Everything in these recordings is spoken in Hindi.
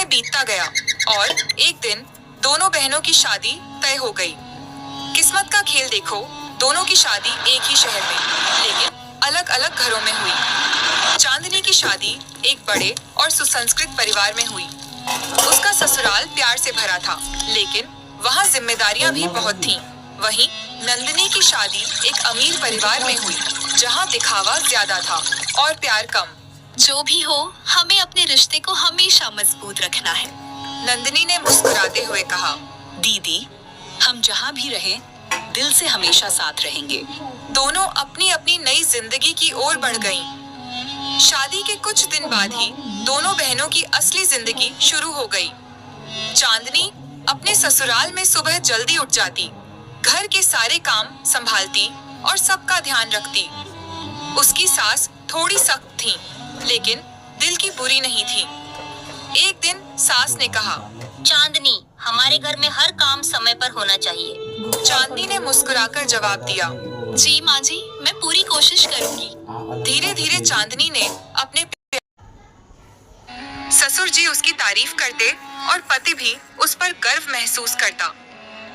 बीतता गया और एक दिन दोनों बहनों की शादी तय हो गई। किस्मत का खेल देखो, दोनों की शादी एक ही शहर में लेकिन अलग अलग घरों में हुई। चांदनी की शादी एक बड़े और सुसंस्कृत परिवार में हुई। उसका ससुराल प्यार से भरा था, लेकिन वहाँ जिम्मेदारियां भी बहुत थीं। वहीं नंदिनी की शादी एक अमीर परिवार में हुई, जहाँ दिखावा ज्यादा था और प्यार कम। जो भी हो, हमें अपने रिश्ते को हमेशा मजबूत रखना है। नंदिनी ने मुस्कुराते हुए कहा। दीदी, हम जहाँ भी रहें, दिल से हमेशा साथ रहेंगे। दोनों अपनी अपनी नई जिंदगी की ओर बढ़ गईं। शादी के कुछ दिन बाद ही दोनों बहनों की असली जिंदगी शुरू हो गई। चांदनी अपने ससुराल में सुबह जल्दी उठ जाती, घर के सारे काम संभालती और सबका ध्यान रखती। उसकी सास थोड़ी सख्त थी, लेकिन दिल की बुरी नहीं थी। एक दिन सास ने कहा, चांदनी, हमारे घर में हर काम समय पर होना चाहिए। चांदनी ने मुस्कुराकर जवाब दिया, जी माँ जी, मैं पूरी कोशिश करूंगी। धीरे धीरे चांदनी ने अपने ससुर जी उसकी तारीफ करते और पति भी उस पर गर्व महसूस करता।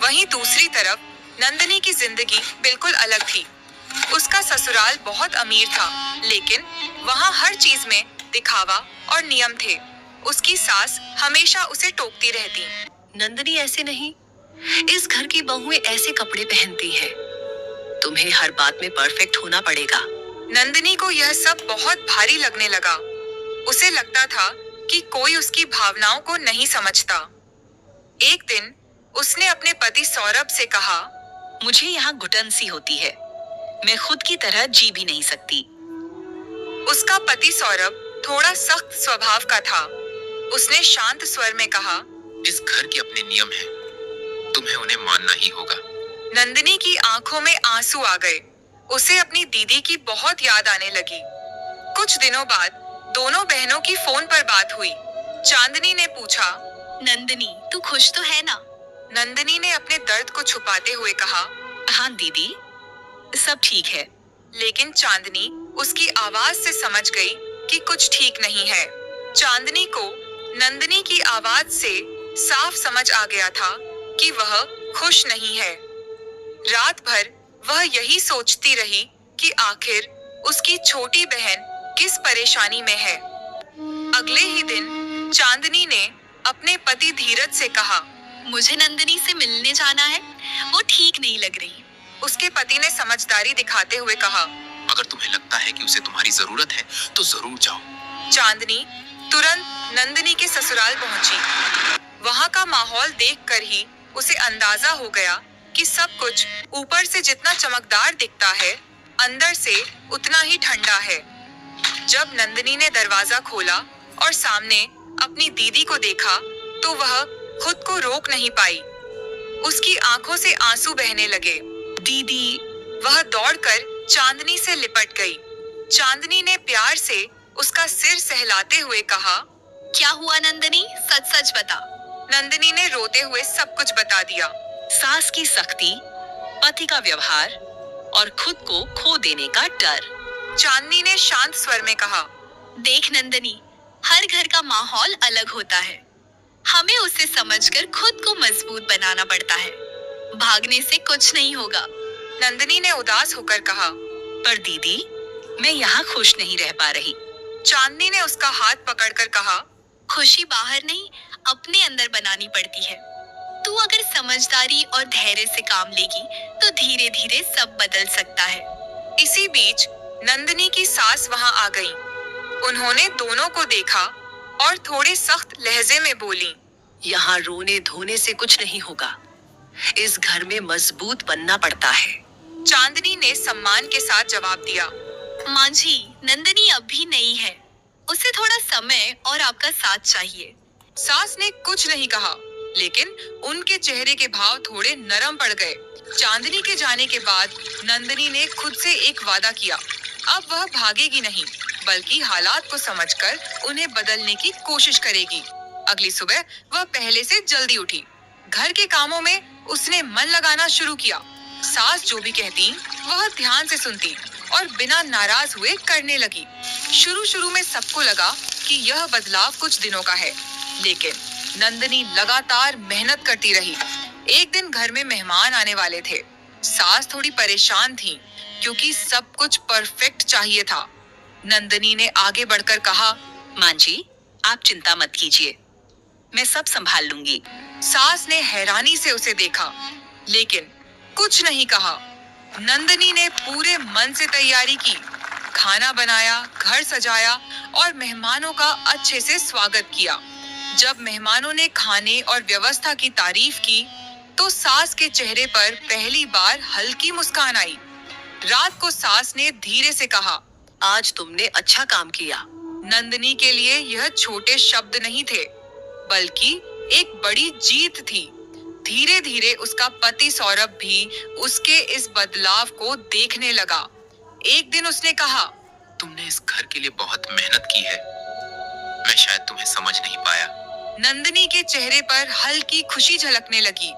वहीं दूसरी तरफ नंदिनी की जिंदगी बिल्कुल अलग थी। उसका ससुराल बहुत अमीर था, लेकिन वहाँ हर चीज में दिखावा और नियम थे। उसकी सास हमेशा उसे टोकती रहती। नंदिनी, ऐसे नहीं, इस घर की बहुएं ऐसे कपड़े पहनती हैं। तुम्हें हर बात में परफेक्ट होना पड़ेगा। नंदिनी को यह सब बहुत भारी लगने लगा। उसे लगता था कि कोई उसकी भावनाओं को नहीं समझता। एक दिन उसने अपने पति सौरभ से कहा, मुझे यहाँ घुटन सी होती है। मैं खुद की तरह जी भी नहीं सकती। उसका पति सौरभ थोड़ा सख्त स्वभाव का था। उसने शांत स्वर में कहा, इस घर के अपने नियम हैं, तुम्हें उन्हें मानना ही होगा। नंदिनी की आंखों में आंसू आ गए। उसे अपनी दीदी की बहुत याद आने लगी। कुछ दिनों बाद दोनों बहनों की फोन पर बात हुई। चांदनी ने पूछा, नंदिनी, तू खुश तो है ना? नंदिनी ने अपने दर्द को छुपाते हुए कहा, हाँ दीदी, सब ठीक है। लेकिन चांदनी उसकी आवाज से समझ गई कि कुछ ठीक नहीं है। चांदनी को नंदिनी की आवाज से साफ समझ आ गया था कि वह खुश नहीं है। रात भर वह यही सोचती रही कि आखिर उसकी छोटी बहन किस परेशानी में है। अगले ही दिन चांदनी ने अपने पति धीरज से कहा, मुझे नंदिनी से मिलने जाना है, वो ठीक नहीं लग रही। उसके पति ने समझदारी दिखाते हुए कहा, अगर तुम्हें लगता है कि उसे तुम्हारी जरूरत है तो जरूर जाओ। चांदनी तुरंत नंदिनी के ससुराल पहुंची। वहां का माहौल देखकर ही उसे अंदाजा हो गया कि सब कुछ ऊपर से जितना चमकदार दिखता है, अंदर से उतना ही ठंडा है। जब नंदिनी ने दरवाजा खोला और सामने अपनी दीदी को देखा, तो वह खुद को रोक नहीं पाई। उसकी आंखों से आंसू बहने लगे। दीदी, वह दौड़कर चांदनी से लिपट गई। चांदनी ने प्यार से उसका सिर सहलाते हुए कहा, क्या हुआ नंदिनी, सच सच बता। नंदिनी ने रोते हुए सब कुछ बता दिया। सास की सख्ती, पति का व्यवहार और खुद को खो देने का डर। चांदनी ने शांत स्वर में कहा, देख नंदिनी, हर घर का माहौल अलग होता है। हमें उसे समझकर खुद को मजबूत बनाना पड़ता है। भागने से कुछ नहीं होगा। नंदिनी ने उदास होकर कहा। पर दीदी, मैं यहाँ खुश नहीं रह पा रही। चांदनी ने उसका हाथ पकड़कर कहा, खुशी बाहर नहीं, अपने अंदर बनानी पड़ती है। तू अगर समझदारी और धैर्य से काम लेगी तो धीरे धीरे सब बदल सकता है। इसी बीच नंदिनी की सास वहां आ गई। उन्होंने दोनों को देखा और थोड़े सख्त लहजे में बोली, यहाँ रोने धोने से कुछ नहीं होगा। इस घर में मजबूत बनना पड़ता है। चांदनी ने सम्मान के साथ जवाब दिया, माँ जी, नंदिनी अभी नई है, उसे थोड़ा समय और आपका साथ चाहिए। सास ने कुछ नहीं कहा, लेकिन उनके चेहरे के भाव थोड़े नरम पड़ गए। चांदनी के जाने के बाद नंदिनी ने खुद से एक वादा किया, अब वह भागेगी नहीं, बल्कि हालात को समझकर उन्हें बदलने की कोशिश करेगी। अगली सुबह वह पहले से जल्दी उठी। घर के कामों में उसने मन लगाना शुरू किया। सास जो भी कहती वह ध्यान से सुनती और बिना नाराज हुए करने लगी। शुरू शुरू में सबको लगा कि यह बदलाव कुछ दिनों का है, लेकिन नंदिनी लगातार मेहनत करती रही। एक दिन घर में मेहमान आने वाले थे। सास थोड़ी परेशान थी क्योंकि सब कुछ परफेक्ट चाहिए था। नंदिनी ने आगे बढ़कर कहा, मां जी, आप चिंता मत कीजिए, मैं सब संभाल लूंगी। सास ने हैरानी से उसे देखा लेकिन कुछ नहीं कहा। नंदिनी ने पूरे मन से तैयारी की, खाना बनाया, घर सजाया और मेहमानों का अच्छे से स्वागत किया। जब मेहमानों ने खाने और व्यवस्था की तारीफ की तो सास के चेहरे पर पहली बार हल्की मुस्कान आई। रात को सास ने धीरे से कहा, आज तुमने अच्छा काम किया। नंदिनी के लिए यह छोटे शब्द नहीं थे बल्कि एक बड़ी जीत थी। धीरे धीरे उसका पति सौरभ भी उसके इस बदलाव को देखने लगा। एक दिन उसने कहा, तुमने इस घर के लिए बहुत मेहनत की है। मैं शायद तुम्हें समझ नहीं पाया। नंदिनी के चेहरे पर हल्की खुशी झलकने लगी।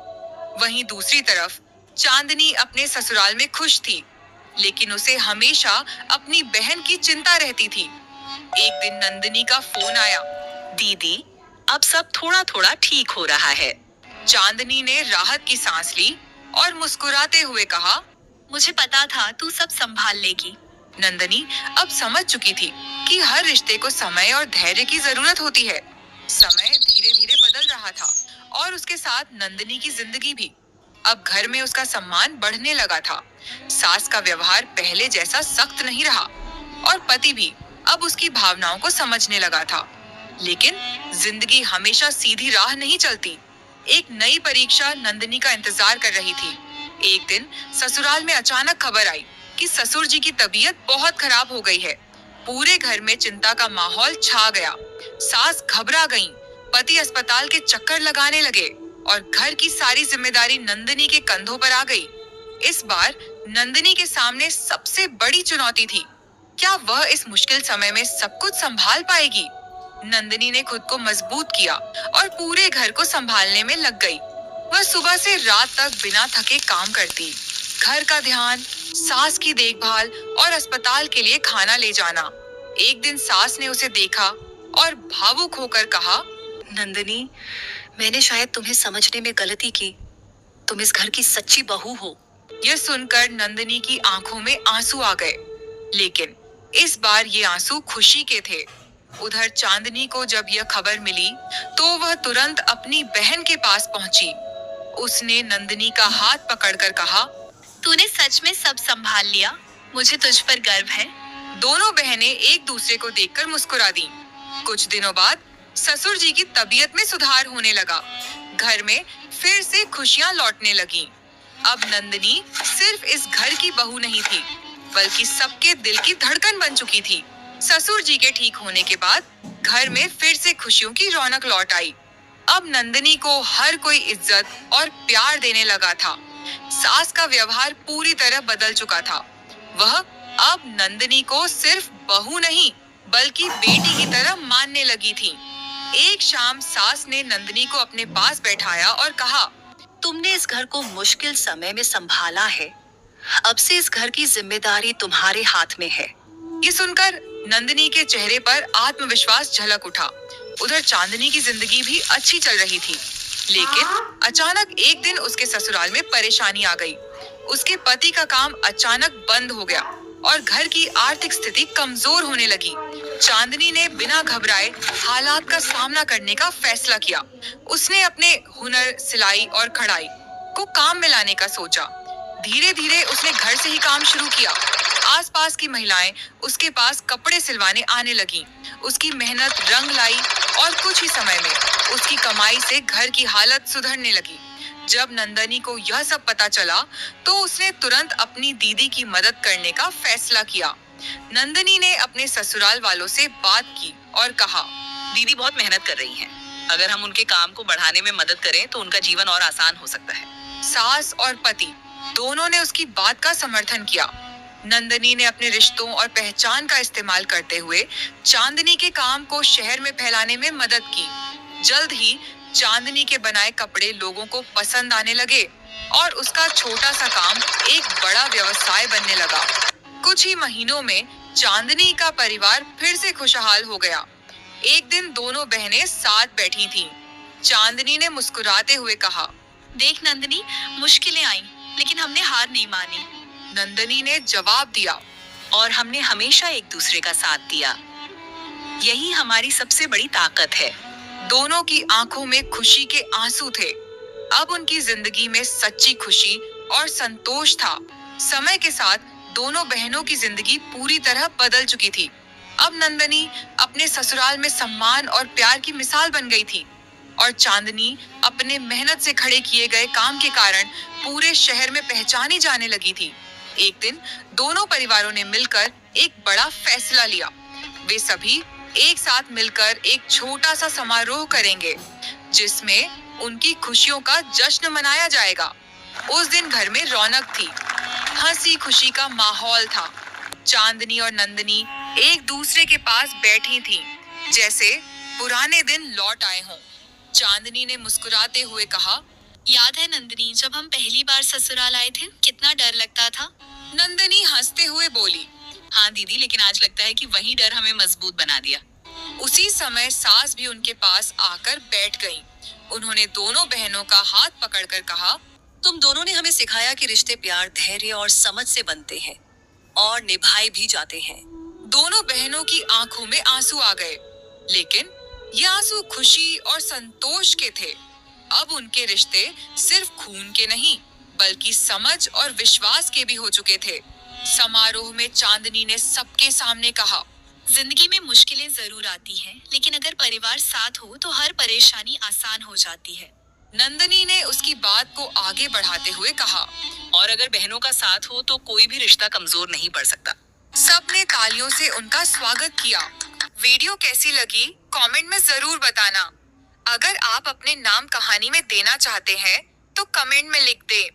वहीं दूसरी तरफ चांदनी अपने ससुराल में खुश थी, लेकिन उसे हमेशा अपनी बहन की चिंता रहती थी। एक दिन नंदिनी का फोन आया। दीदी, अब सब थोड़ा थोड़ा ठीक हो रहा है। चांदनी ने राहत की सांस ली और मुस्कुराते हुए कहा, मुझे पता था तू सब संभाल लेगी। नंदिनी अब समझ चुकी थी कि हर रिश्ते को समय और धैर्य की जरूरत होती है। समय धीरे धीरे बदल रहा था और उसके साथ नंदिनी की जिंदगी भी। अब घर में उसका सम्मान बढ़ने लगा था। सास का व्यवहार पहले जैसा सख्त नहीं रहा और पति भी अब उसकी भावनाओं को समझने लगा था। लेकिन जिंदगी हमेशा सीधी राह नहीं चलती। एक नई परीक्षा नंदिनी का इंतजार कर रही थी। एक दिन ससुराल में अचानक खबर आई कि ससुर जी की तबीयत बहुत खराब हो गई है। पूरे घर में चिंता का माहौल छा गया। सास घबरा गईं, पति अस्पताल के चक्कर लगाने लगे और घर की सारी जिम्मेदारी नंदिनी के कंधों पर आ गई। इस बार नंदिनी के सामने सबसे बड़ी चुनौती थी। क्या वह इस मुश्किल समय में सब कुछ संभाल पाएगी? नंदिनी ने खुद को मजबूत किया और पूरे घर को संभालने में लग गई। वह सुबह से रात तक बिना थके काम करती, घर का ध्यान, सास की देखभाल और अस्पताल के लिए खाना ले जाना। एक दिन सास ने उसे देखा और भावुक होकर कहा, नंदिनी, मैंने शायद तुम्हें समझने में गलती की। तुम इस घर की सच्ची बहू हो। यह सुनकर नंदिनी की आंखों में आंसू आ गए, लेकिन इस बार ये आंसू खुशी के थे। उधर चांदनी को जब यह खबर मिली तो वह तुरंत अपनी बहन के पास पहुंची। उसने नंदिनी का हाथ पकड़कर कहा, तूने सच में सब संभाल लिया, मुझे तुझ पर गर्व है। दोनों बहनें एक दूसरे को देखकर मुस्कुरा दी। कुछ दिनों बाद ससुर जी की तबीयत में सुधार होने लगा। घर में फिर से खुशियां लौटने लगीं। अब नंदिनी सिर्फ इस घर की बहू नहीं थी, बल्कि सबके दिल की धड़कन बन चुकी थी। ससुर जी के ठीक होने के बाद घर में फिर से खुशियों की रौनक लौट आई। अब नंदिनी को हर कोई इज्जत और प्यार देने लगा था। सास का व्यवहार पूरी तरह बदल चुका था। वह अब नंदिनी को सिर्फ बहू नहीं बल्कि बेटी की तरह मानने लगी थी। एक शाम सास ने नंदिनी को अपने पास बैठाया और कहा, तुमने इस घर को मुश्किल समय में संभाला है। अब से इस घर की जिम्मेदारी तुम्हारे हाथ में है। ये सुनकर नंदिनी के चेहरे पर आत्मविश्वास झलक उठा। उधर चांदनी की जिंदगी भी अच्छी चल रही थी, लेकिन अचानक एक दिन उसके ससुराल में परेशानी आ गई। उसके पति का काम अचानक बंद हो गया और घर की आर्थिक स्थिति कमजोर होने लगी। चांदनी ने बिना घबराए हालात का सामना करने का फैसला किया। उसने अपने हुनर, सिलाई और कढ़ाई को काम में लाने का सोचा। धीरे धीरे उसने घर से ही काम शुरू किया। आसपास की महिलाएं उसके पास कपड़े सिलवाने आने लगीं। उसकी मेहनत रंग लाई और कुछ ही समय में उसकी कमाई से घर की हालत सुधरने लगी। जब नंदिनी को यह सब पता चला तो उसने तुरंत अपनी दीदी की मदद करने का फैसला किया। नंदिनी ने अपने ससुराल वालों से बात की और कहा, दीदी बहुत मेहनत कर रही हैं। अगर हम उनके काम को बढ़ाने में मदद करें तो उनका जीवन और आसान हो सकता है। सास और पति दोनों ने उसकी बात का समर्थन किया। नंदिनी ने अपने रिश्तों और पहचान का इस्तेमाल करते हुए चांदनी के काम को शहर में फैलाने में मदद की। जल्द ही चांदनी के बनाए कपड़े लोगों को पसंद आने लगे और उसका छोटा सा काम एक बड़ा व्यवसाय बनने लगा। कुछ ही महीनों में चांदनी का परिवार फिर से खुशहाल हो गया। एक दिन दोनों बहनें साथ बैठी थीं। चांदनी ने मुस्कुराते हुए कहा, देख नंदनी, मुश्किलें आई लेकिन हमने हार नहीं मानी। नंदनी ने जवाब दिया, और हमने हमेशा एक दूसरे का साथ दिया। यही हमारी सबसे बड़ी ताकत है। दोनों की आंखों में खुशी के आंसू थे। अब उनकी जिंदगी में सच्ची खुशी और संतोष था। समय के साथ दोनों बहनों की जिंदगी पूरी तरह बदल चुकी थी। अब नंदनी अपने ससुराल में सम्मान और प्यार की मिसाल बन गई थी और चांदनी अपने मेहनत से खड़े किए गए काम के कारण पूरे शहर में पहचानी जाने लगी थी। एक दिन दोनों परिवारों ने मिलकर एक बड़ा फैसला लिया। वे सभी एक साथ मिलकर एक छोटा सा समारोह करेंगे जिसमें उनकी खुशियों का जश्न मनाया जाएगा। उस दिन घर में रौनक थी, हंसी खुशी का माहौल था। चांदनी और नंदनी एक दूसरे के पास बैठी थीं, जैसे पुराने दिन लौट आए हों। चांदनी ने मुस्कुराते हुए कहा, याद है नंदनी, जब हम पहली बार ससुराल आए थे कितना डर लगता था। नंदनी हंसते हुए बोली, हाँ दीदी, लेकिन आज लगता है कि वही डर हमें मजबूत बना दिया। उसी समय सास भी उनके पास आकर बैठ गईं। उन्होंने दोनों बहनों का हाथ पकड़कर कहा, तुम दोनों ने हमें सिखाया कि रिश्ते प्यार, धैर्य और समझ से बनते हैं और निभाए भी जाते हैं। दोनों बहनों की आंखों में आंसू आ गए, लेकिन ये आंसू खुशी और संतोष के थे। अब उनके रिश्ते सिर्फ खून के नहीं, बल्कि समझ और विश्वास के भी हो चुके थे। समारोह में चांदनी ने सबके सामने कहा, जिंदगी में मुश्किलें जरूर आती हैं, लेकिन अगर परिवार साथ हो तो हर परेशानी आसान हो जाती है। नंदनी ने उसकी बात को आगे बढ़ाते हुए कहा, और अगर बहनों का साथ हो तो कोई भी रिश्ता कमजोर नहीं पड़ सकता। सबने तालियों से उनका स्वागत किया। वीडियो कैसी लगी कमेंट में जरूर बताना। अगर आप अपने नाम कहानी में देना चाहते हैं तो कमेंट में लिख दें।